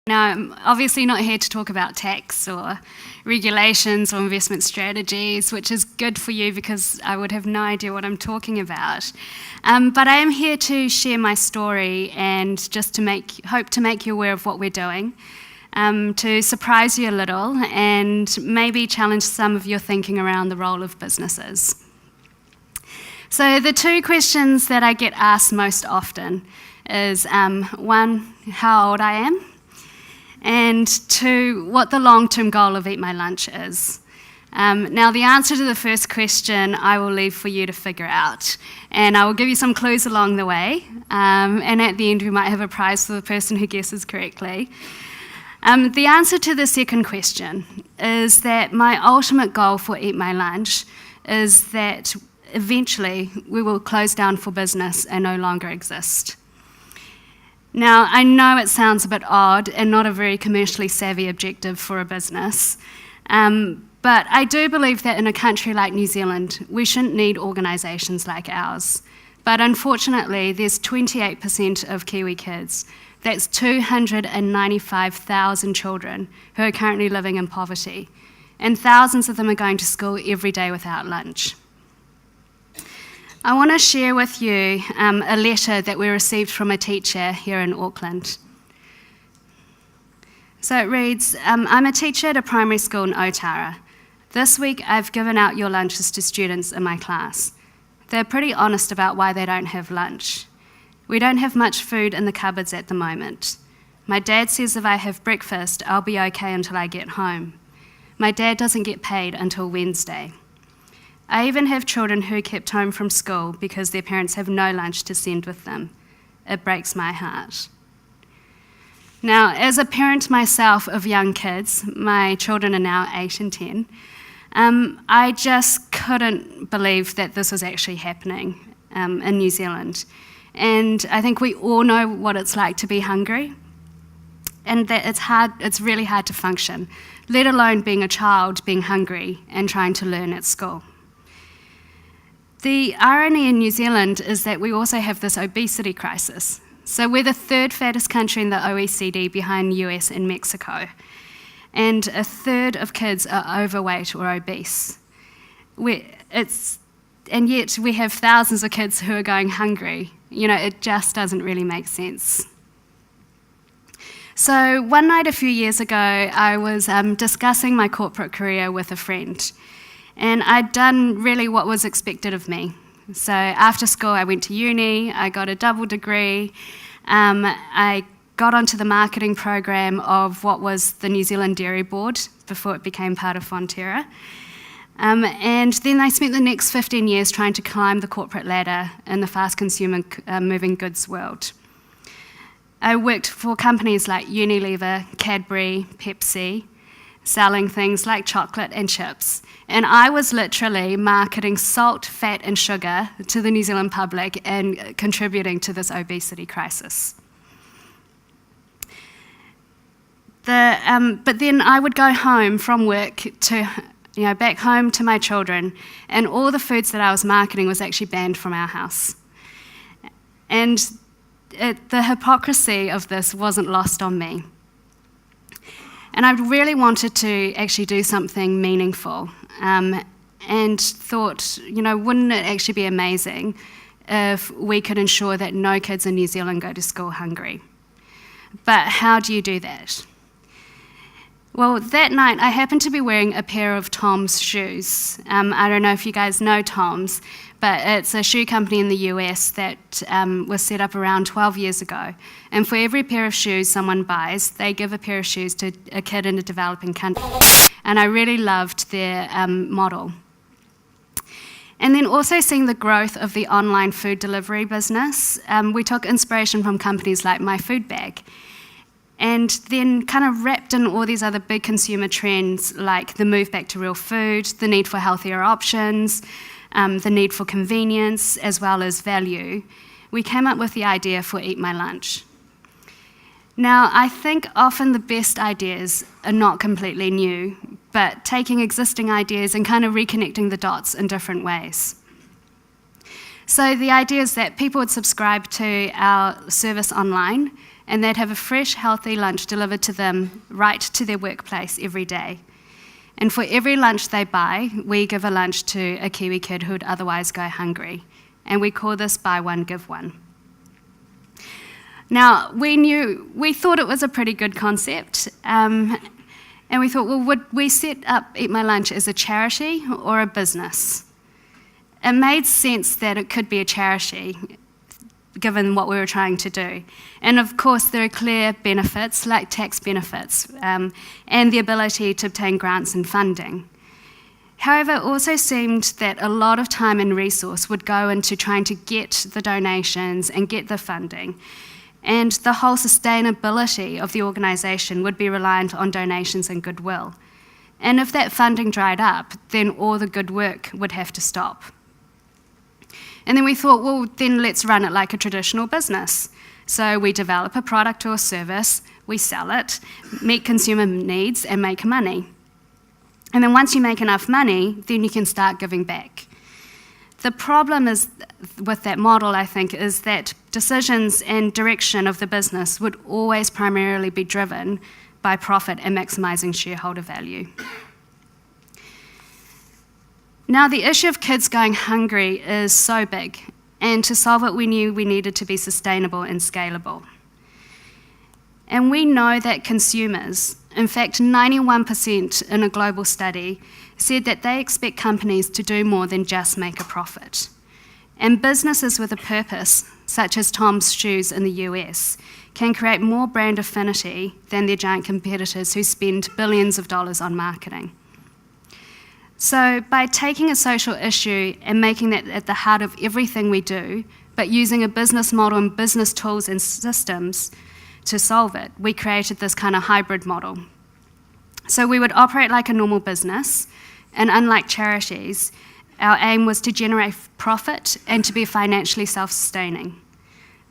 Now, I'm obviously not here to talk about tax or regulations or investment strategies, which is good for you because I would have no idea what I'm talking about. But I am here to share my story and just to hope to make you aware of what we're doing, to surprise you a little and maybe challenge some of your thinking around the role of businesses. So the two questions that I get asked most often is, one, how old I am, and two, what the long-term goal of Eat My Lunch is. Now, the answer to the first question I will leave for you to figure out, and I will give you some clues along the way, and at the end we might have a prize for the person who guesses correctly. The answer to the second question is that my ultimate goal for Eat My Lunch is that eventually we will close down for business and no longer exist. Now, I know it sounds a bit odd and not a very commercially savvy objective for a business, but I do believe that in a country like New Zealand, we shouldn't need organisations like ours. But unfortunately, there's 28% of Kiwi kids, that's 295,000 children, who are currently living in poverty, and thousands of them are going to school every day without lunch. I want to share with you a letter that we received from a teacher here in Auckland. So it reads, I'm a teacher at a primary school in Otara. This week I've given out your lunches to students in my class. They're pretty honest about why they don't have lunch. We don't have much food in the cupboards at the moment. My dad says if I have breakfast, I'll be okay until I get home. My dad doesn't get paid until Wednesday. I even have children who are kept home from school because their parents have no lunch to send with them. It breaks my heart. Now, as a parent myself of young kids, my children are now 8 and 10, I just couldn't believe that this was actually happening in New Zealand. And I think we all know what it's like to be hungry, and that it's really hard to function, let alone being a child, being hungry and trying to learn at school. The irony in New Zealand is that we also have this obesity crisis. So we're the third fattest country in the OECD behind the US and Mexico. And a third of kids are overweight or obese. And yet we have thousands of kids who are going hungry. You know, it just doesn't really make sense. So one night a few years ago, I was discussing my corporate career with a friend. And I'd done really what was expected of me. So after school, I went to uni, I got a double degree, I got onto the marketing program of what was the New Zealand Dairy Board before it became part of Fonterra. And then I spent the next 15 years trying to climb the corporate ladder in the fast consumer moving goods world. I worked for companies like Unilever, Cadbury, Pepsi, selling things like chocolate and chips. And I was literally marketing salt, fat and sugar to the New Zealand public and contributing to this obesity crisis. But then I would go home from work back home to my children, and all the foods that I was marketing was actually banned from our house. And the hypocrisy of this wasn't lost on me. And I really wanted to actually do something meaningful, and thought, wouldn't it actually be amazing if we could ensure that no kids in New Zealand go to school hungry? But how do you do that? Well, that night I happened to be wearing a pair of Tom's shoes. I don't know if you guys know Tom's, but it's a shoe company in the US that was set up around 12 years ago. And for every pair of shoes someone buys, they give a pair of shoes to a kid in a developing country. And I really loved their model. And then also seeing the growth of the online food delivery business, we took inspiration from companies like My Food Bag. And then kind of wrapped in all these other big consumer trends like the move back to real food, the need for healthier options, the need for convenience as well as value, we came up with the idea for Eat My Lunch. Now, I think often the best ideas are not completely new, but taking existing ideas and kind of reconnecting the dots in different ways. So the idea is that people would subscribe to our service online, and they'd have a fresh, healthy lunch delivered to them right to their workplace every day. And for every lunch they buy, we give a lunch to a Kiwi kid who would otherwise go hungry. And we call this buy one, give one. Now, we thought it was a pretty good concept, and we thought, well, would we set up Eat My Lunch as a charity or a business? It made sense that it could be a charity, given what we were trying to do. And of course, there are clear benefits, like tax benefits, and the ability to obtain grants and funding. However, it also seemed that a lot of time and resource would go into trying to get the donations and get the funding. And the whole sustainability of the organisation would be reliant on donations and goodwill. And if that funding dried up, then all the good work would have to stop. And then we thought, well, then let's run it like a traditional business. So we develop a product or a service, we sell it, meet consumer needs, and make money. And then once you make enough money, then you can start giving back. The problem is with that model, I think, is that decisions and direction of the business would always primarily be driven by profit and maximising shareholder value. Now, the issue of kids going hungry is so big, and to solve it, we knew we needed to be sustainable and scalable. And we know that consumers, in fact, 91% in a global study, said that they expect companies to do more than just make a profit. And businesses with a purpose, such as Tom's Shoes in the US, can create more brand affinity than their giant competitors who spend billions of dollars on marketing. So by taking a social issue and making that at the heart of everything we do, but using a business model and business tools and systems to solve it, we created this kind of hybrid model. So we would operate like a normal business, and unlike charities, our aim was to generate profit and to be financially self-sustaining.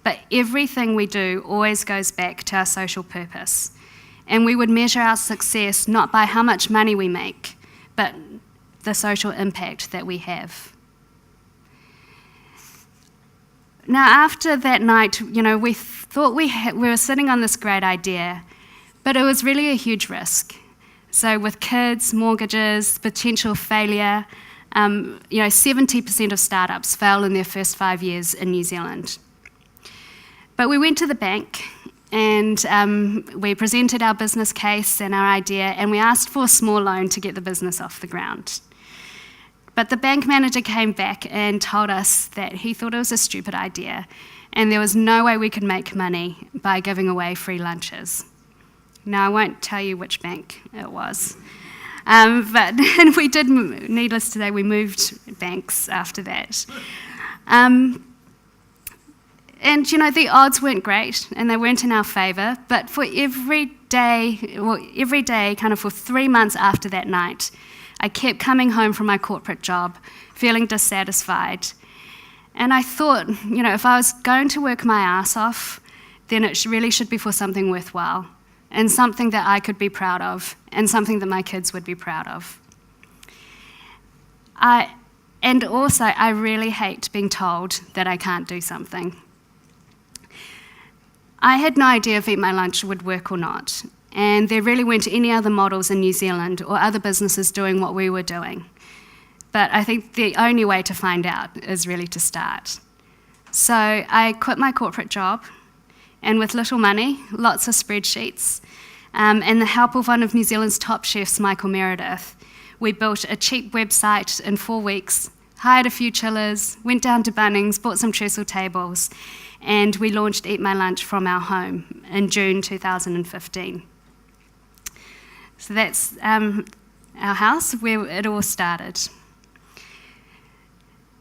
But everything we do always goes back to our social purpose. And we would measure our success not by how much money we make, but the social impact that we have. Now, after that night, we thought we were sitting on this great idea, but it was really a huge risk. So with kids, mortgages, potential failure, 70% of startups fail in their first 5 years in New Zealand. But we went to the bank and we presented our business case and our idea, and we asked for a small loan to get the business off the ground. But the bank manager came back and told us that he thought it was a stupid idea, and there was no way we could make money by giving away free lunches. Now, I won't tell you which bank it was, but we did, needless to say, we moved banks after that. And, the odds weren't great, and they weren't in our favour, but for every day, kind of for 3 months after that night, I kept coming home from my corporate job, feeling dissatisfied. And I thought, if I was going to work my ass off, then it really should be for something worthwhile, and something that I could be proud of, and something that my kids would be proud of. And also, I really hate being told that I can't do something. I had no idea if Eat My Lunch would work or not, and there really weren't any other models in New Zealand or other businesses doing what we were doing. But I think the only way to find out is really to start. So I quit my corporate job, and with little money, lots of spreadsheets, and the help of one of New Zealand's top chefs, Michael Meredith, we built a cheap website in 4 weeks, hired a few chillers, went down to Bunnings, bought some trestle tables, and we launched Eat My Lunch from our home in June 2015. So that's our house, where it all started.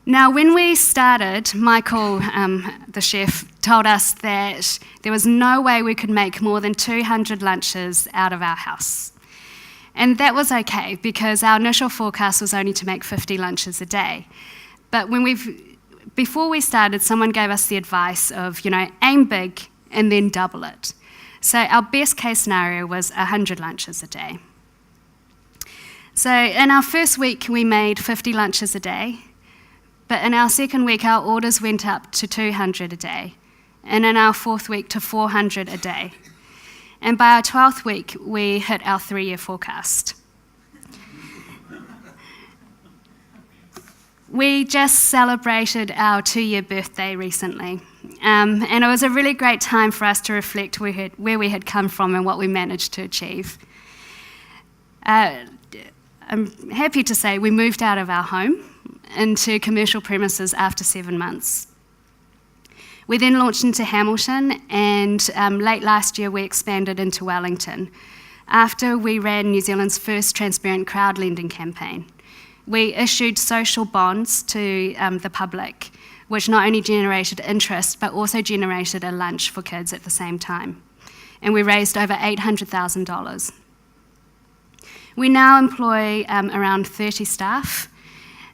Now, when we started, Michael, the chef, told us that there was no way we could make more than 200 lunches out of our house. And that was okay, because our initial forecast was only to make 50 lunches a day. But before we started, someone gave us the advice of, aim big and then double it. So our best case scenario was 100 lunches a day. So in our first week, we made 50 lunches a day. But in our second week, our orders went up to 200 a day. and in our 4th week to 400 a day. And by our 12th week, we hit our 3-year forecast. We just celebrated our 2-year birthday recently, and it was a really great time for us to reflect where we had come from and what we managed to achieve. I'm happy to say we moved out of our home into commercial premises after 7 months. We then launched into Hamilton, and late last year we expanded into Wellington after we ran New Zealand's first transparent crowd lending campaign. We issued social bonds to the public, which not only generated interest, but also generated a lunch for kids at the same time. And we raised over $800,000. We now employ around 30 staff,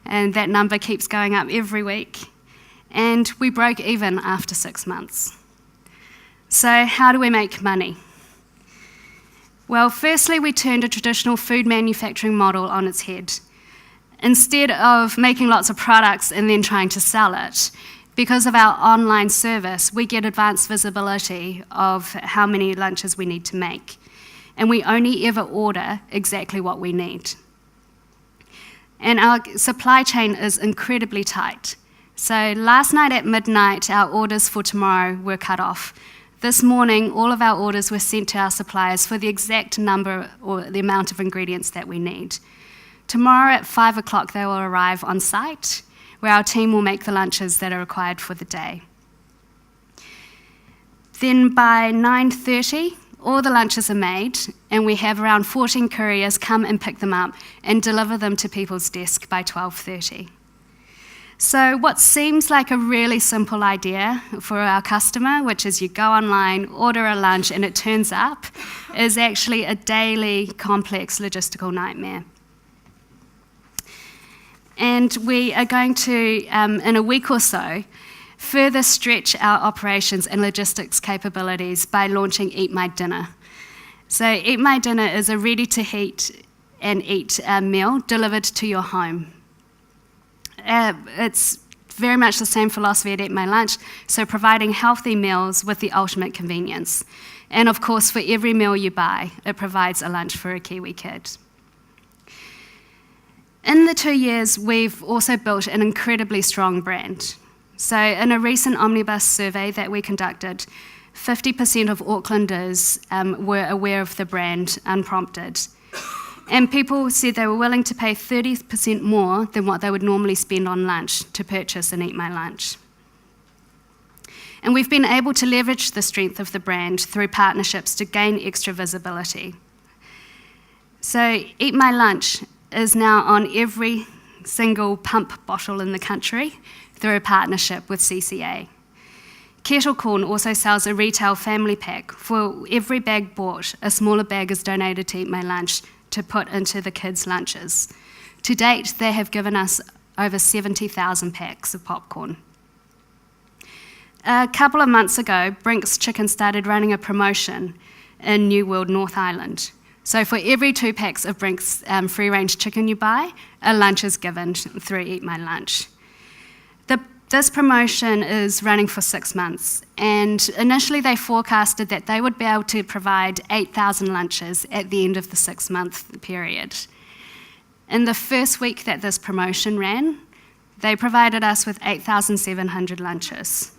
and that number keeps going up every week. And we broke even after 6 months. So how do we make money? Well, firstly, we turned a traditional food manufacturing model on its head. Instead of making lots of products and then trying to sell it, because of our online service, we get advanced visibility of how many lunches we need to make. And we only ever order exactly what we need. And our supply chain is incredibly tight. So last night at midnight, our orders for tomorrow were cut off. This morning, all of our orders were sent to our suppliers for the exact number or the amount of ingredients that we need. Tomorrow at 5 o'clock, they will arrive on site, where our team will make the lunches that are required for the day. Then by 9:30, all the lunches are made, and we have around 14 couriers come and pick them up and deliver them to people's desk by 12:30. So what seems like a really simple idea for our customer, which is you go online, order a lunch, and it turns up, is actually a daily complex logistical nightmare. And we are going to, in a week or so, further stretch our operations and logistics capabilities by launching Eat My Dinner. So Eat My Dinner is a ready-to-heat and eat meal delivered to your home. It's very much the same philosophy at Eat My Lunch, so providing healthy meals with the ultimate convenience. And of course, for every meal you buy, it provides a lunch for a Kiwi kid. In the 2 years, we've also built an incredibly strong brand. So in a recent omnibus survey that we conducted, 50% of Aucklanders were aware of the brand unprompted. And people said they were willing to pay 30% more than what they would normally spend on lunch to purchase and Eat My Lunch. And we've been able to leverage the strength of the brand through partnerships to gain extra visibility. So Eat My Lunch is now on every single pump bottle in the country through a partnership with CCA. Kettle Corn also sells a retail family pack. For every bag bought, a smaller bag is donated to Eat My Lunch to put into the kids' lunches. To date, they have given us over 70,000 packs of popcorn. A couple of months ago, Brink's Chicken started running a promotion in New World, North Island. So for every 2 packs of Brink's free-range chicken you buy, a lunch is given through Eat My Lunch. This promotion is running for 6 months, and initially they forecasted that they would be able to provide 8,000 lunches at the end of the 6-month period. In the first week that this promotion ran, they provided us with 8,700 lunches.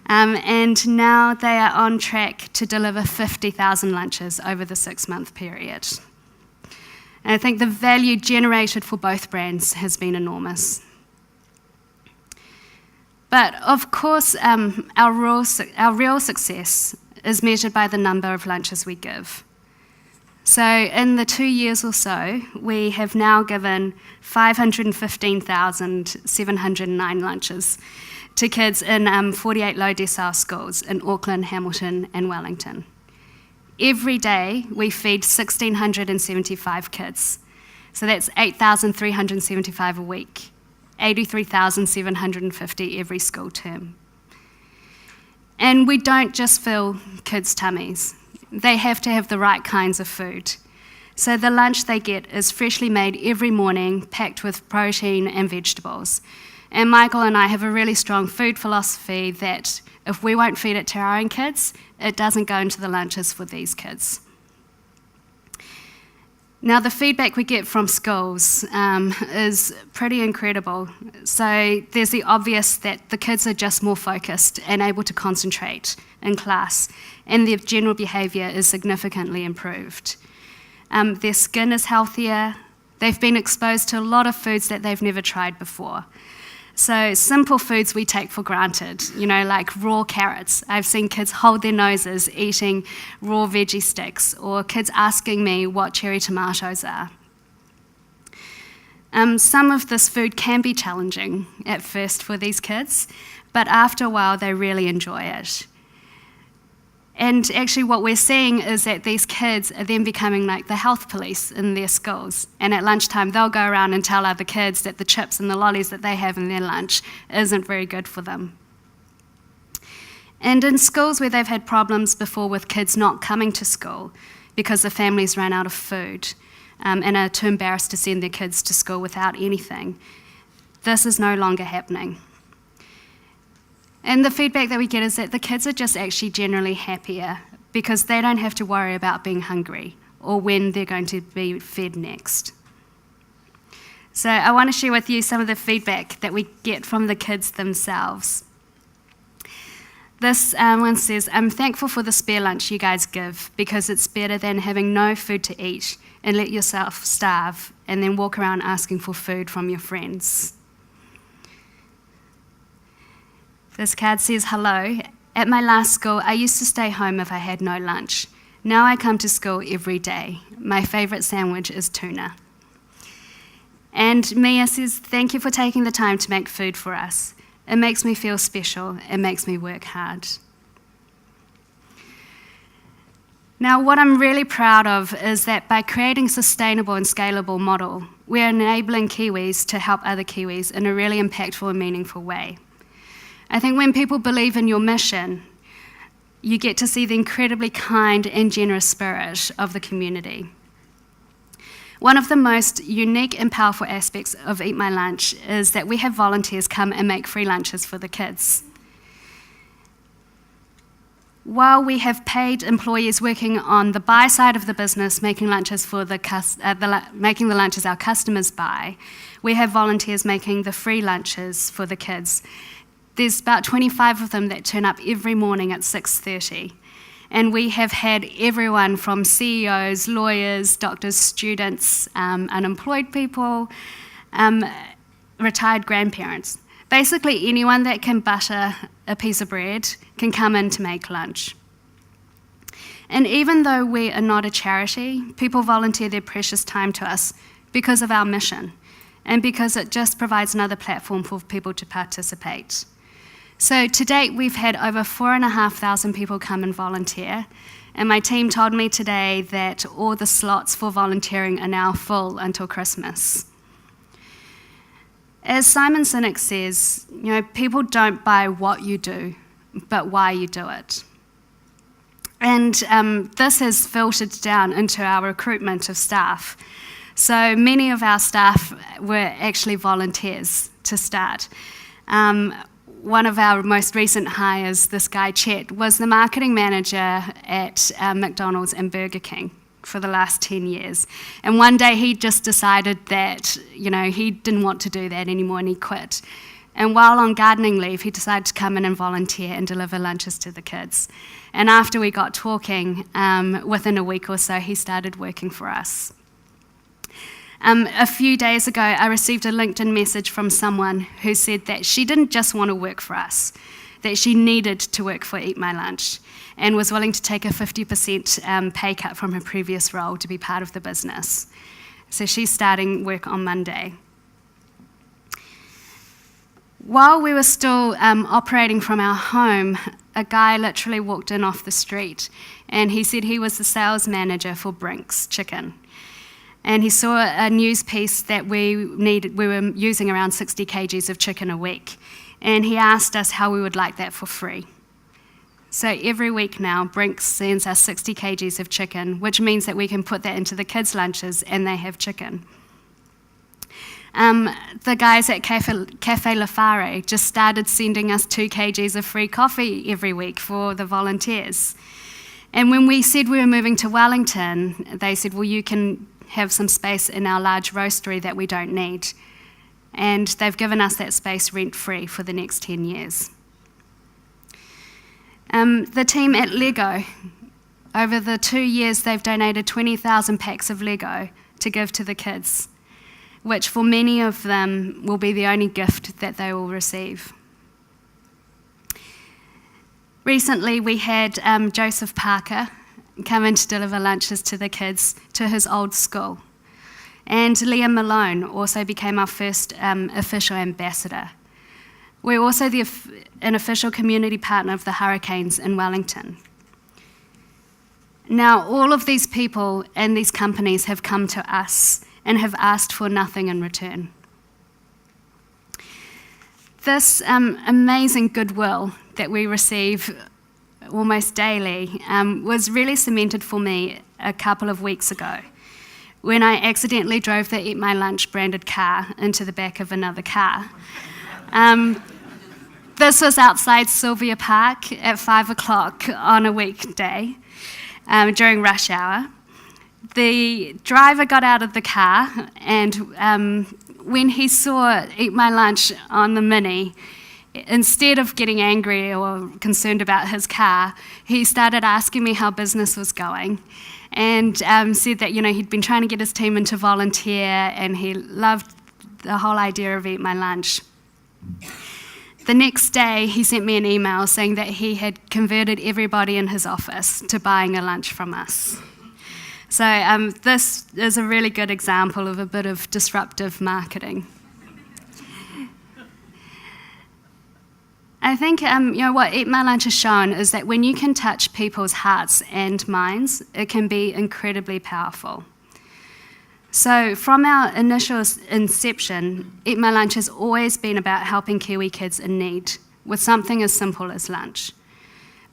And now they are on track to deliver 50,000 lunches over the 6-month period. And I think the value generated for both brands has been enormous. But of course, our real success is measured by the number of lunches we give. So in the 2 years or so, we have now given 515,709 lunches to kids in 48 low decile schools in Auckland, Hamilton, and Wellington. Every day, we feed 1,675 kids. So that's 8,375 a week, 83,750 every school term. And we don't just fill kids' tummies. They have to have the right kinds of food. So the lunch they get is freshly made every morning, packed with protein and vegetables. And Michael and I have a really strong food philosophy that if we won't feed it to our own kids, it doesn't go into the lunches for these kids. Now, the feedback we get from schools is pretty incredible. So there's the obvious that the kids are just more focused and able to concentrate in class, and their general behaviour is significantly improved. Their skin is healthier. They've been exposed to a lot of foods that they've never tried before. So simple foods we take for granted, like raw carrots. I've seen kids hold their noses eating raw veggie sticks, or kids asking me what cherry tomatoes are. Some of this food can be challenging at first for these kids, but after a while they really enjoy it. And actually what we're seeing is that these kids are then becoming like the health police in their schools. And at lunchtime, they'll go around and tell other kids that the chips and the lollies that they have in their lunch isn't very good for them. And in schools where they've had problems before with kids not coming to school because the families ran out of food and are too embarrassed to send their kids to school without anything, this is no longer happening. And the feedback that we get is that the kids are just actually generally happier because they don't have to worry about being hungry or when they're going to be fed next. So I want to share with you some of the feedback that we get from the kids themselves. This one says, "I'm thankful for the spare lunch you guys give because it's better than having no food to eat and let yourself starve and then walk around asking for food from your friends." This card says, "Hello. At my last school, I used to stay home if I had no lunch. Now I come to school every day. My favourite sandwich is tuna." And Mia says, "Thank you for taking the time to make food for us. It makes me feel special. It makes me work hard." Now, what I'm really proud of is that by creating a sustainable and scalable model, we're enabling Kiwis to help other Kiwis in a really impactful and meaningful way. I think when people believe in your mission, you get to see the incredibly kind and generous spirit of the community. One of the most unique and powerful aspects of Eat My Lunch is that we have volunteers come and make free lunches for the kids. While we have paid employees working on the buy side of the business, making lunches for making the lunches our customers buy, we have volunteers making the free lunches for the kids. There's about 25 of them that turn up every morning at 6:30. And we have had everyone from CEOs, lawyers, doctors, students, unemployed people, retired grandparents. Basically anyone that can butter a piece of bread can come in to make lunch. And even though we are not a charity, people volunteer their precious time to us because of our mission and because it just provides another platform for people to participate. So to date, we've had over 4,500 people come and volunteer, and my team told me today that all the slots for volunteering are now full until Christmas. As Simon Sinek says, people don't buy what you do, but why you do it. And this has filtered down into our recruitment of staff. So many of our staff were actually volunteers to start. One of our most recent hires, this guy Chet, was the marketing manager at McDonald's and Burger King for the last 10 years. And one day he just decided that, he didn't want to do that anymore and he quit. And while on gardening leave, he decided to come in and volunteer and deliver lunches to the kids. And after we got talking, within a week or so, he started working for us. A few days ago, I received a LinkedIn message from someone who said that she didn't just want to work for us, that she needed to work for Eat My Lunch and was willing to take a 50% pay cut from her previous role to be part of the business. So she's starting work on Monday. While we were still operating from our home, a guy literally walked in off the street and he said he was the sales manager for Brink's Chicken. And he saw a news piece that we were using around 60 kgs of chicken a week. And he asked us how we would like that for free. So every week now, Brink's sends us 60 kgs of chicken, which means that we can put that into the kids' lunches and they have chicken. The guys at Cafe La Fare just started sending us 2 kgs of free coffee every week for the volunteers. And when we said we were moving to Wellington, they said, well, you can have some space in our large roastery that we don't need. And they've given us that space rent-free for the next 10 years. The team at Lego, over the 2 years, they've donated 20,000 packs of Lego to give to the kids, which for many of them will be the only gift that they will receive. Recently, we had Joseph Parker come in to deliver lunches to the kids to his old school. And Liam Malone also became our first official ambassador. We're also an official community partner of the Hurricanes in Wellington. Now, all of these people and these companies have come to us and have asked for nothing in return. This amazing goodwill that we receive almost daily was really cemented for me a couple of weeks ago when I accidentally drove the Eat My Lunch branded car into the back of another car. This was outside Sylvia Park at 5 o'clock on a weekday during rush hour. The driver got out of the car, and when he saw Eat My Lunch on the Mini, instead of getting angry or concerned about his car, he started asking me how business was going, and said that he'd been trying to get his team into volunteer, and he loved the whole idea of Eat My Lunch. The next day, he sent me an email saying that he had converted everybody in his office to buying a lunch from us. So this is a really good example of a bit of disruptive marketing. I think what Eat My Lunch has shown is that when you can touch people's hearts and minds, it can be incredibly powerful. So from our initial inception, Eat My Lunch has always been about helping Kiwi kids in need with something as simple as lunch.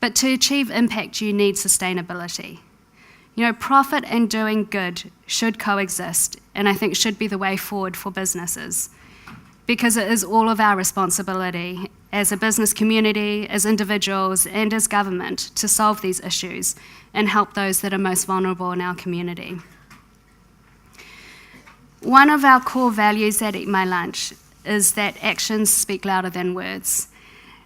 But to achieve impact, you need sustainability. Profit and doing good should coexist, and I think should be the way forward for businesses, because it is all of our responsibility as a business community, as individuals, and as government to solve these issues and help those that are most vulnerable in our community. One of our core values at Eat My Lunch is that actions speak louder than words.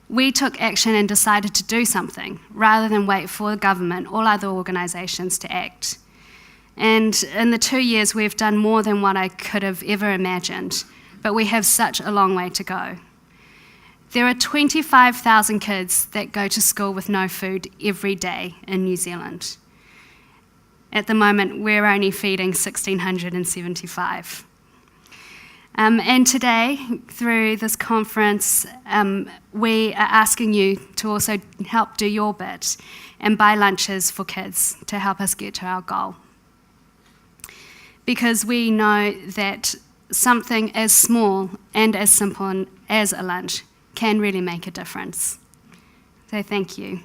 We took action and decided to do something rather than wait for the government or other organisations to act. And in the 2 years, we've done more than what I could have ever imagined, but we have such a long way to go. There are 25,000 kids that go to school with no food every day in New Zealand. At the moment, we're only feeding 1,675. And today, through this conference, we are asking you to also help do your bit and buy lunches for kids to help us get to our goal. Because we know that something as small and as simple as a lunch can really make a difference. So thank you.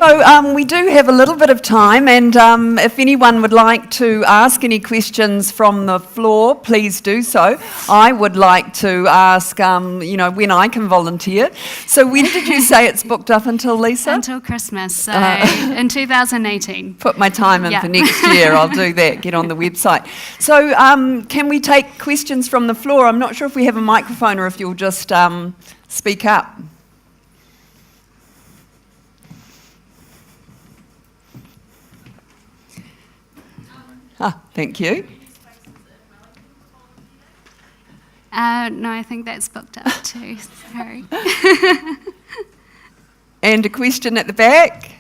So we do have a little bit of time, and if anyone would like to ask any questions from the floor, please do so. I would like to ask, when I can volunteer. So when did you say it's booked up until, Lisa? Until Christmas, so in 2018. Put my time in for next year, I'll do that, get on the website. So can we take questions from the floor? I'm not sure if we have a microphone or if you'll just speak up. Thank you. No, I think that's booked up too, sorry. And a question at the back.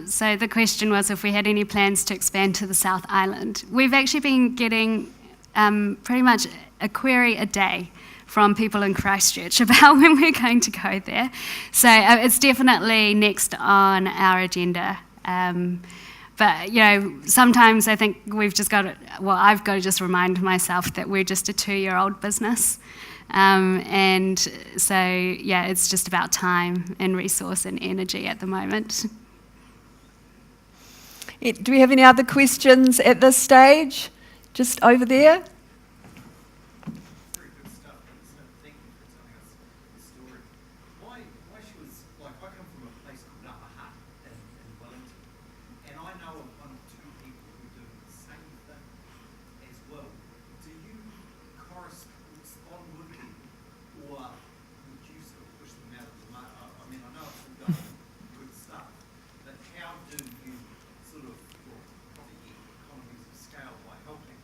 So the question was if we had any plans to expand to the South Island. We've actually been getting pretty much a query a day from people in Christchurch about when we're going to go there. So it's definitely next on our agenda. But, sometimes I think we've just got to, I've got to just remind myself that we're just a 2-year-old business. And so, it's just about time and resource and energy at the moment. Do we have any other questions at this stage? Just over there. Very good stuff. Thank you for telling us the story. Why she was, I come from a place called Upper Hutt in Wellington, and I know of 1 or 2 people who do the same thing as well. Do you correspond with them, or would you sort of push them out of the mud? I mean, I know it's all done good stuff, but how do you sort of, probably get economies of scale by helping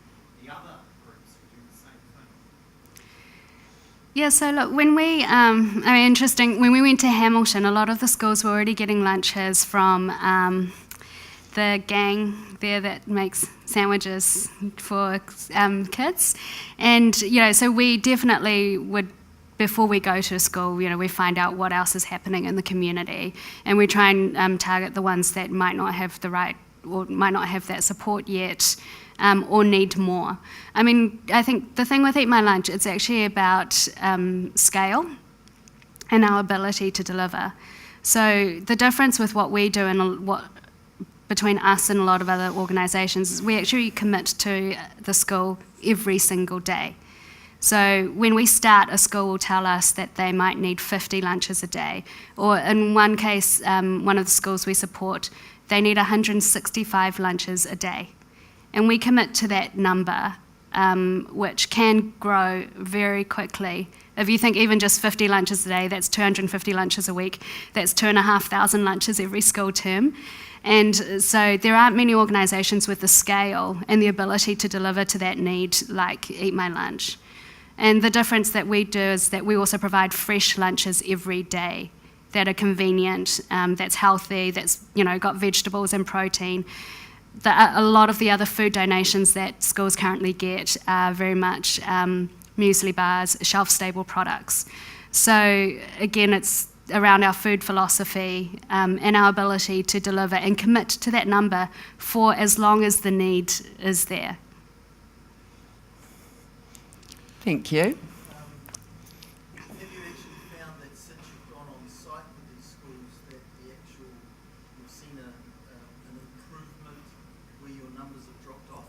the other groups who do the same thing? Yeah, so look, when interesting, when we went to Hamilton, a lot of the schools were already getting lunches from the gang there that makes sandwiches for kids. And, so we definitely would, before we go to a school, we find out what else is happening in the community, and we try and target the ones that might not have the right, or might not have that support yet, or need more. I mean, I think the thing with Eat My Lunch, it's actually about scale and our ability to deliver. So the difference with what we do and between us and a lot of other organisations is we actually commit to the school every single day. So when we start, a school will tell us that they might need 50 lunches a day, or in one case, one of the schools we support, they need 165 lunches a day. And we commit to that number, which can grow very quickly. If you think even just 50 lunches a day, that's 250 lunches a week. That's 2,500 lunches every school term. And so there aren't many organisations with the scale and the ability to deliver to that need like Eat My Lunch. And the difference that we do is that we also provide fresh lunches every day that are convenient, that's healthy, that's got vegetables and protein. A lot of the other food donations that schools currently get are very much muesli bars, shelf-stable products. So again, it's around our food philosophy and our ability to deliver and commit to that number for as long as the need is there. Thank you. Have you actually found that since you've gone on site with these schools that you've seen an improvement where your numbers have dropped off?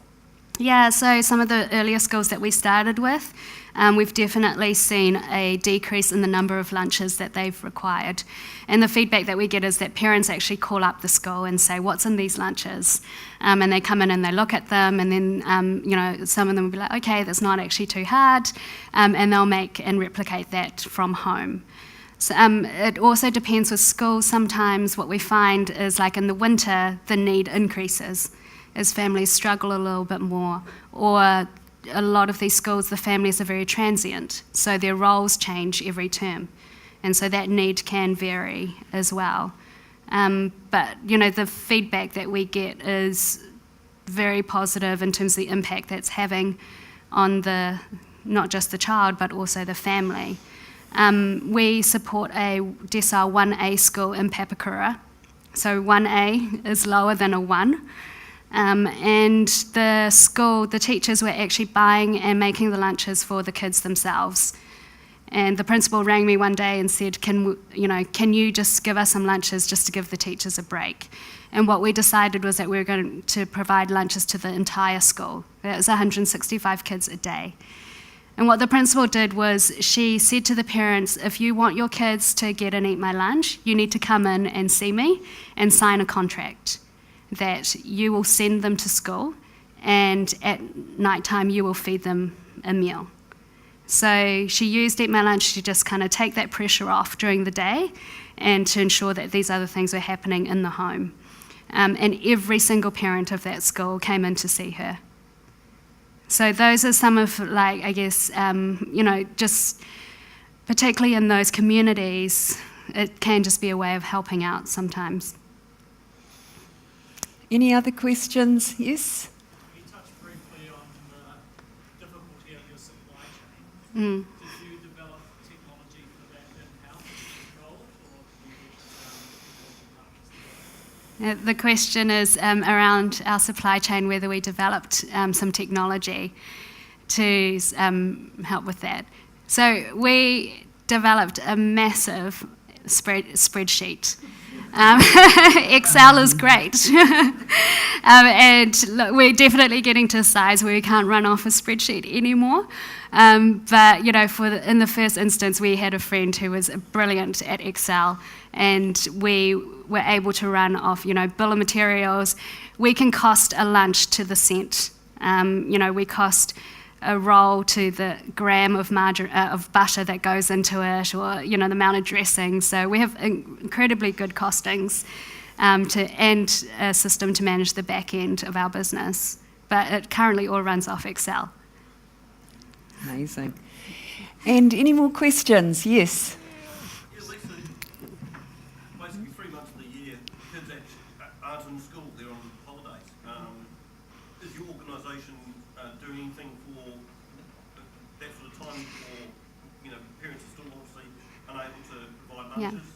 Yeah, so some of the earlier schools that we started with, we've definitely seen a decrease in the number of lunches that they've required. And the feedback that we get is that parents actually call up the school and say, what's in these lunches? And they come in and they look at them, and then, some of them will be like, okay, that's not actually too hard, and they'll make and replicate that from home. So it also depends with schools. Sometimes what we find is like in the winter, the need increases as families struggle a little bit more, or a lot of these schools, the families are very transient, so their roles change every term, and so that need can vary as well. But the feedback that we get is very positive in terms of the impact that's having on not just the child but also the family. We support a Decile 1A school in Papakura, so 1A is lower than a 1. And the teachers were actually buying and making the lunches for the kids themselves. And the principal rang me one day and said, can you just give us some lunches just to give the teachers a break? And what we decided was that we were going to provide lunches to the entire school. That was 165 kids a day. And what the principal did was she said to the parents, if you want your kids to get and eat my lunch, you need to come in and see me and sign a contract that you will send them to school, and at night time you will feed them a meal. So she used Eat My Lunch to just kind of take that pressure off during the day and to ensure that these other things were happening in the home. And every single parent of that school came in to see her. So those are some of, just particularly in those communities, it can just be a way of helping out sometimes. Any other questions? Yes? You touched briefly on the difficulty of your supply chain. Did you The question is around our supply chain, whether we developed some technology to help with that. So we developed a massive spreadsheet. Excel is great. And look, we're definitely getting to a size where we can't run off a spreadsheet anymore. But, you know, in the first instance, we had a friend who was brilliant at Excel, and we were able to run off, you know, bill of materials. We can cost a lunch to the cent. You know, we cost a roll to the gram of butter that goes into it, or, you know, the amount of dressing. So we have incredibly good costings and a system to manage the back end of our business. But it currently all runs off Excel. Amazing. And any more questions? Yes. Yeah, Lisa, basically 3 months of the year, kids actually aren't in school, they're on holidays. Is your organisation doing anything for that sort of time for, you know, parents are still obviously unable to provide lunches?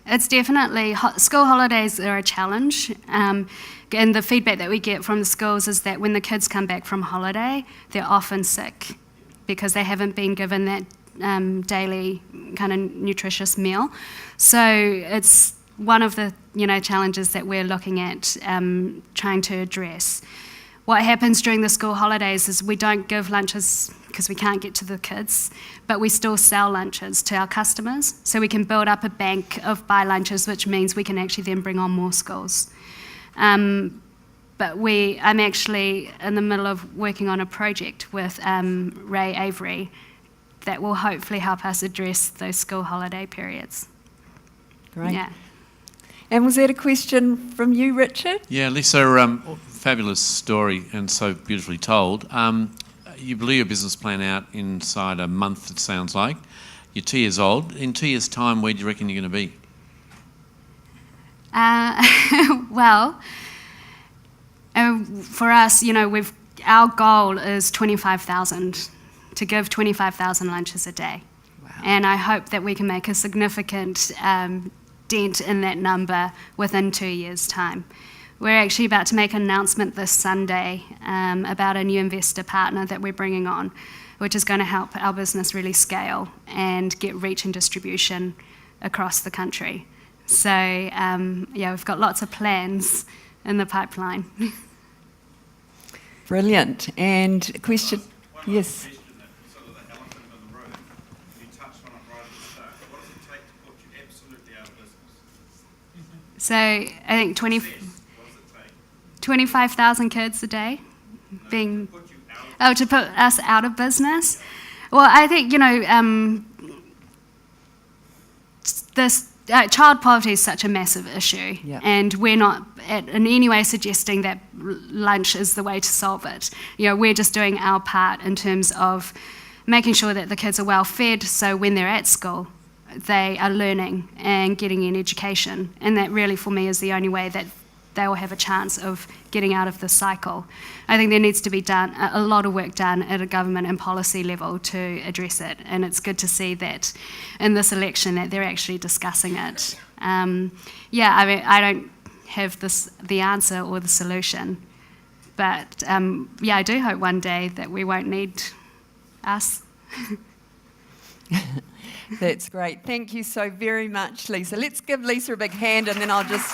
It's definitely, school holidays are a challenge. And the feedback that we get from the schools is that when the kids come back from holiday, they're often sick because they haven't been given that daily kind of nutritious meal. So it's one of the, you know, challenges that we're looking at trying to address. What happens during the school holidays is we don't give lunches because we can't get to the kids, but we still sell lunches to our customers. So we can build up a bank of buy lunches, which means we can actually then bring on more schools. But I'm actually in the middle of working on a project with Ray Avery that will hopefully help us address those school holiday periods. Great. Yeah. And was that a question from you, Richard? Yeah, Lisa, fabulous story and so beautifully told. You blew your business plan out inside a month, it sounds like. You're 2 years old. In 2 years' time, where do you reckon you're going to be? Well, for us, you know, our goal is 25,000, to give 25,000 lunches a day. Wow. And I hope that we can make a significant dent in that number within 2 years' time. We're actually about to make an announcement this Sunday about a new investor partner that we're bringing on, which is going to help our business really scale and get reach and distribution across the country. So, yeah, we've got lots of plans in the pipeline. Brilliant. And a question? Yes. Question that sort of the elephant in the room, you touched on it right at the start. What does it take to put you absolutely out of business? So I think What does it take? 25,000 kids a day being... To put you out of Oh, to put us out of business? Well, I think, you know, this child poverty is such a massive issue, Yeah. and we're not in any way suggesting that lunch is the way to solve it. You know, we're just doing our part in terms of making sure that the kids are well fed, so when they're at school, they are learning and getting an education, and that really, for me, is the only way that they will have a chance of getting out of this cycle. I think there needs to be a lot of work done at a government and policy level to address it, and it's good to see that in this election that they're actually discussing it. Yeah, I mean, I don't have the answer or the solution, but yeah, I do hope one day that we won't need us. That's great. Thank you so very much, Lisa. Let's give Lisa a big hand, and then I'll just